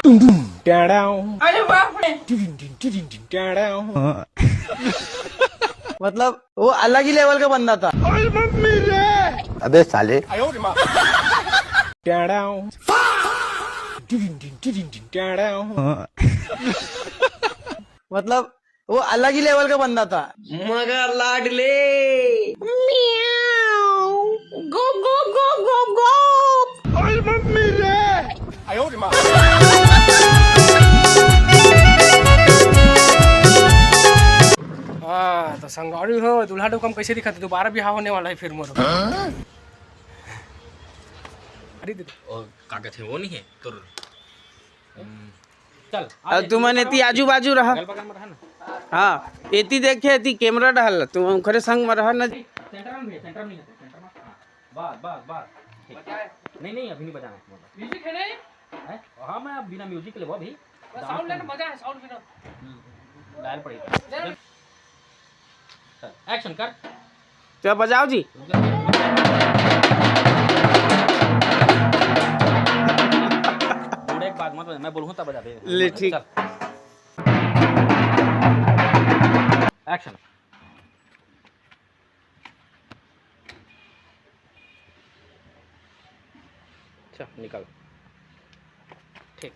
अरे बाप रे। मतलब वो अलग ही लेवल का बंदा था। अबे साले मतलब वो अलग ही लेवल का बंदा था। मगर लाडले गो गो गो गो गो। हाँ तो संगवारी हो दूल्हा डुकम कैसे दिखाते, दोबारा ब्याह होने वाला है फिर मोर। अरे दे और कागज है वो नहीं है तो चल अब तुमने इतनी आजू बाजू रहा। अगल बगल में रहा ना। हाँ इतनी देखे इतनी कैमरा डाल तुम खरे संग में रहा ना। सेंटर में भी, सेंटर में नहीं है, सेंटर में हाँ बस बस बस ठीक। नहीं नहीं अभी नहीं बजाना है म्यूजिक है नहीं है। हाँ मैं अब बिना म्यूजिक के ले अभी साउंड लेना मजा है, साउंड बिना डायल पड़ेगा। चल एक्शन कर। क्या बजाओ जी। एक बात मत मैं बोलूँ तब बजा दे। ले ठीक। एक्शन। अच्छा निकल ठीक।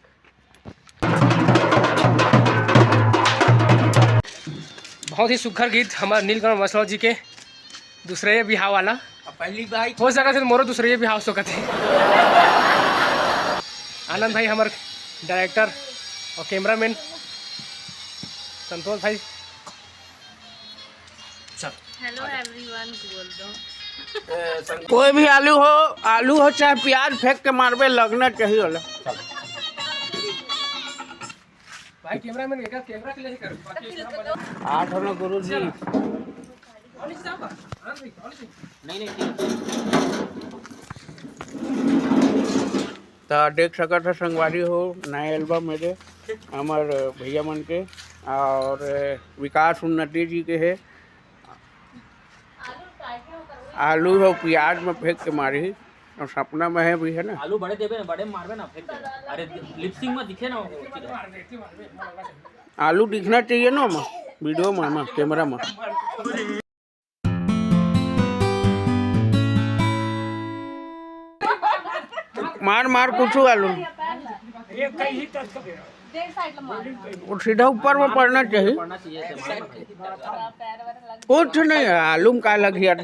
बहुत ही सुघर गीत हमारे नीलकमल मसलौ जी के दूसरे बिहार वाला। पहली बार हो सका थे मोरो दूसरे बिहार हो सकते थे। आनंद भाई हमारे डायरेक्टर और कैमरामैन संतोष भाई। हेलो एवरीवन बोल दो। कोई भी आलू हो चाहे प्याज फेंक के मारबे लगना चाहिए होला। भाई कैमरामैन कैमरा के लिए कर आठ होना गुरु जी। नहीं नहीं तो देख सका था संगवारी हो नया एल्बम मेरे हमारे भैया मन के और विकास उन्नति जी के है। आलू हो प्याज में फेंक के मारी और सपना में है भी है ना। आलू बड़े देवे ना, बड़े मारवे ना फेंक दे। अरे लिपसिंग में दिखे ना वो आलू दिखना चाहिए ना वीडियो में कैमरा में। मार मार कुछ आलू वो सीधा ऊपर में पड़ना चाहिए। पढ़ना चाहिए कुछ नहीं है आलू में का लग गया।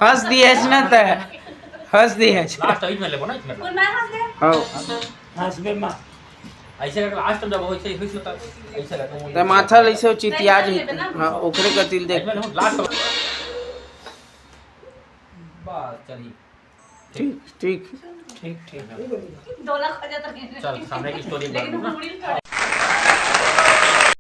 हंस दिए ना तो हंस दिए। लास्ट अभी में लेबो ना इसमें हाँ ऐसे करके लास्ट जब वो ऐसे ही होता ऐसे करके तो माथा लैसे चितिया जी। हाँ ओकरे कतिल देख लास्ट बस चलिए ठीक ठीक दो लाख हो जाता है। चल सामने की स्टोरी बना